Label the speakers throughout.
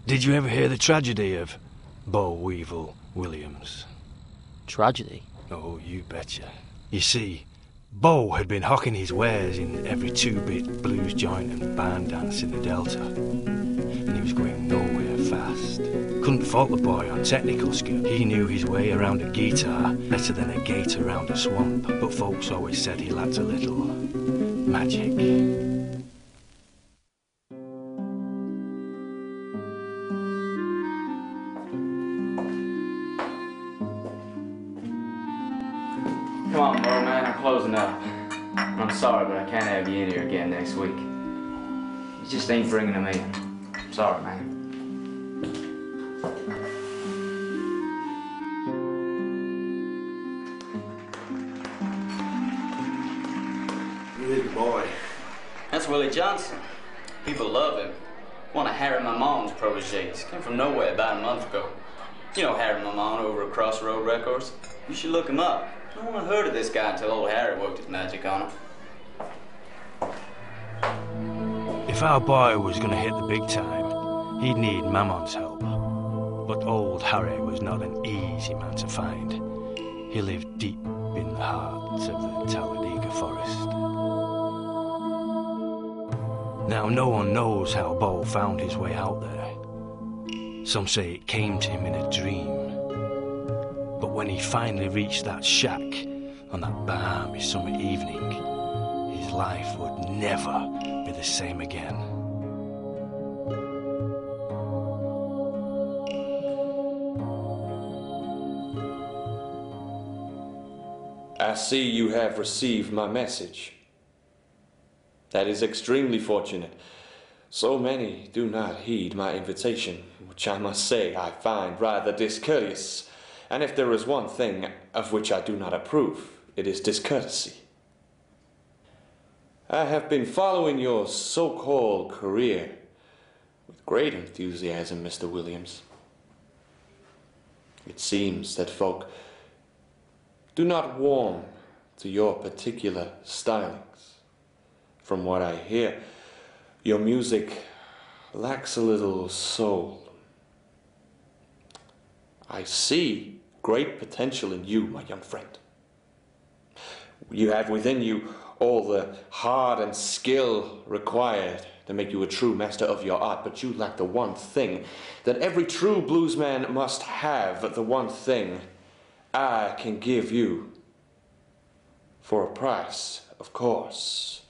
Speaker 1: Did you ever hear the tragedy of Bo Weavil Williams?
Speaker 2: Tragedy?
Speaker 1: Oh, you betcha. You see, Bo had been hawking his wares in every two-bit blues joint and barn dance in the Delta. And he was going nowhere fast. Couldn't fault the boy on technical skill. He knew his way around a guitar better than a gate around a swamp. But folks always said he lacked a little magic.
Speaker 3: Come on, bro, man, I'm closing up. I'm sorry, but I can't have you in here again next week. You just ain't bringing them in. I'm sorry, man.
Speaker 1: Good boy.
Speaker 3: That's Willie Johnson. People love him. One of Harry Mamon's proteges. Came from nowhere about a month ago. You know Harry Mamon over at Crossroad Records? You should look him up. No one heard of this guy until old Harry worked his magic on him.
Speaker 1: If our boy was going to hit the big time, he'd need Mamon's help. But old Harry was not an easy man to find. He lived deep in the heart of the Talladega forest. Now, no one knows how Bo found his way out there. Some say it came to him in a dream. But when he finally reached that shack on that balmy summer evening, his life would never be the same again.
Speaker 4: I see you have received my message. That is extremely fortunate. So many do not heed my invitation, which I must say I find rather discourteous. And if there is one thing of which I do not approve, it is discourtesy. I have been following your so-called career with great enthusiasm, Mr. Williams. It seems that folk do not warm to your particular stylings. From what I hear, your music lacks a little soul. I see great potential in you, my young friend. You have within you all the heart and skill required to make you a true master of your art, but you lack the one thing that every true bluesman must have, the one thing I can give you for a price, of course.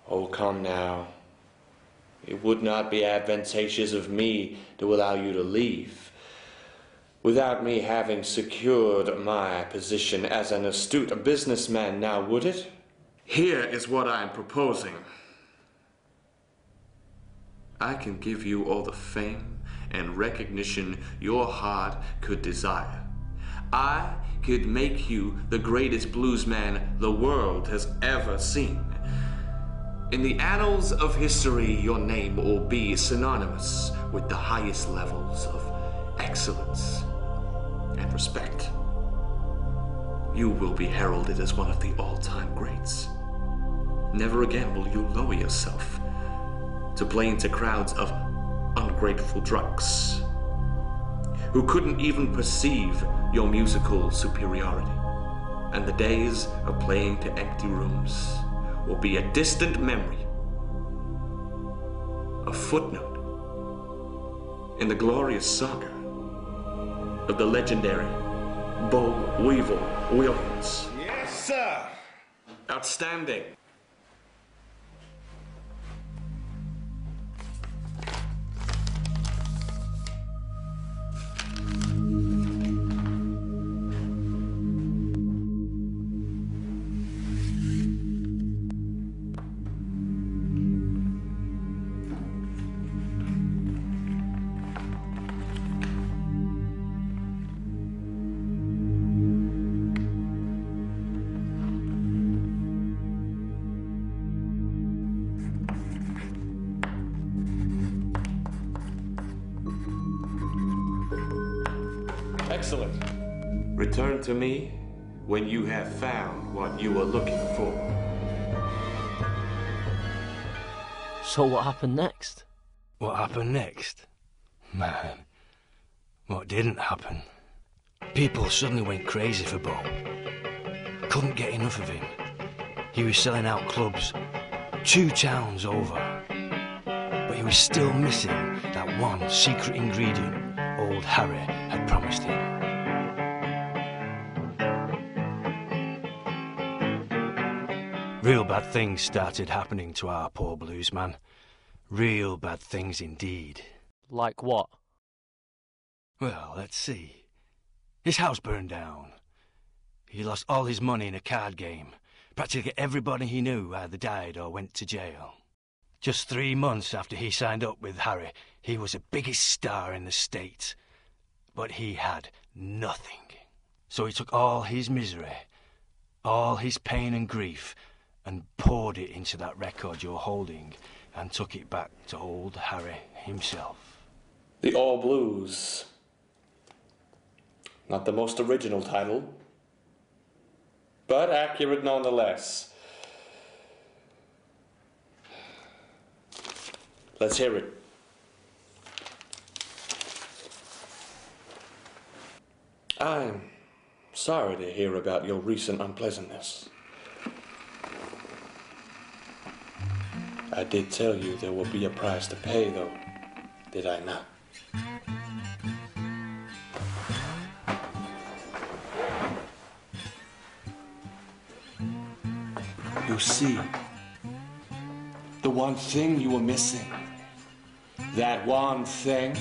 Speaker 4: Oh, come now. It would not be advantageous of me to allow you to leave without me having secured my position as an astute businessman, now would it? Here is what I am proposing. I can give you all the fame and recognition your heart could desire. I could make you the greatest bluesman the world has ever seen. In the annals of history, your name will be synonymous with the highest levels of excellence and respect. You will be heralded as one of the all-time greats. Never again will you lower yourself to play into crowds of ungrateful drunks who couldn't even perceive your musical superiority. And the days of playing to empty rooms will be a distant memory, a footnote in the glorious saga of the legendary Bo Weavil Williams.
Speaker 5: Yes, sir.
Speaker 4: Outstanding. Excellent. Return to me when you have found what you are looking for.
Speaker 2: So what happened next?
Speaker 1: What happened next? Man, what didn't happen? People suddenly went crazy for Bo. Couldn't get enough of him. He was selling out clubs 2 towns over. But he was still missing that one secret ingredient old Harry had promised him. Real bad things started happening to our poor blues man. Real bad things indeed.
Speaker 2: Like what?
Speaker 1: Well, let's see. His house burned down. He lost all his money in a card game. Practically everybody he knew either died or went to jail. Just 3 months after he signed up with Harry, he was the biggest star in the States. But he had nothing. So he took all his misery, all his pain and grief, and poured it into that record you're holding, and took it back to old Harry himself.
Speaker 4: The All Blues. Not the most original title, but accurate nonetheless. Let's hear it. I'm sorry to hear about your recent unpleasantness. I did tell you there will be a price to pay, though, did I not? You see, the one thing you were missing, that one thing,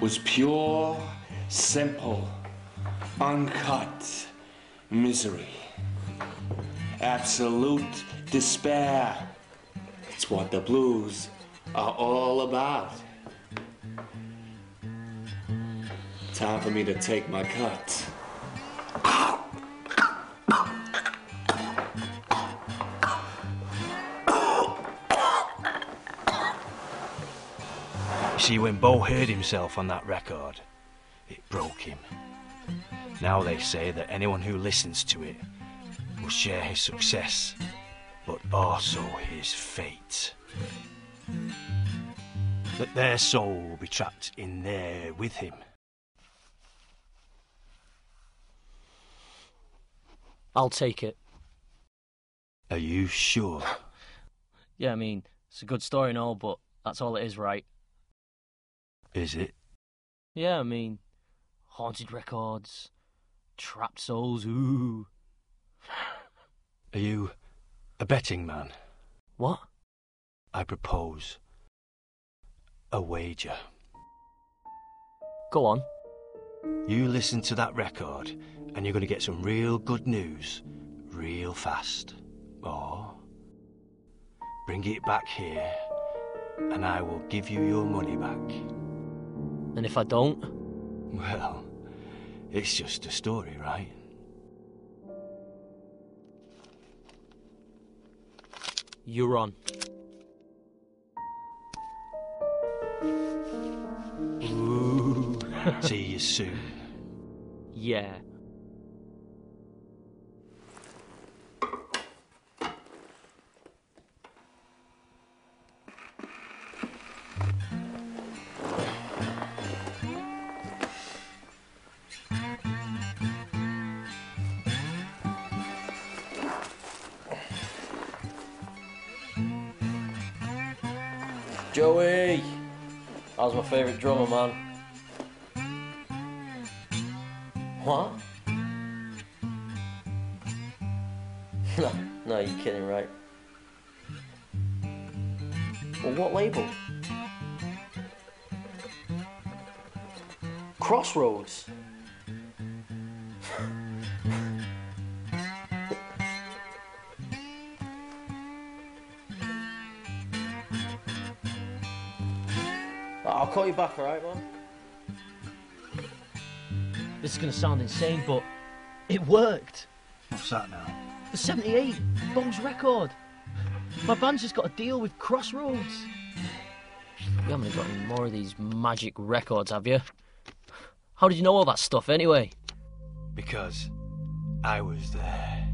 Speaker 4: was pure, simple, uncut misery. Absolute despair. It's what the blues are all about. Time for me to take my cut.
Speaker 1: You see, when Bo heard himself on that record, it broke him. Now they say that anyone who listens to it will share his success, but also his fate. That their soul will be trapped in there with him.
Speaker 2: I'll take it.
Speaker 1: Are you sure?
Speaker 2: Yeah, I mean, it's a good story and all, but that's all it is, right?
Speaker 1: Is it?
Speaker 2: Yeah, I mean, haunted records, trapped souls, ooh.
Speaker 1: Are you a betting man?
Speaker 2: What?
Speaker 1: I propose a wager.
Speaker 2: Go on.
Speaker 1: You listen to that record and you're going to get some real good news real fast. Or bring it back here and I will give you your money back.
Speaker 2: And if I don't?
Speaker 1: Well, it's just a story, right?
Speaker 2: You're on.
Speaker 1: Ooh. See you soon.
Speaker 2: Yeah. Joey! That was my favourite drummer, man. What? No, you're kidding, right? Well, what label? Crossroads. I'll call you back, alright, man? This is gonna sound insane, but it worked.
Speaker 1: What's that now?
Speaker 2: The 78, Bo's record. My band's just got a deal with Crossroads. You haven't got any more of these magic records, have you? How did you know all that stuff, anyway?
Speaker 1: Because I was there.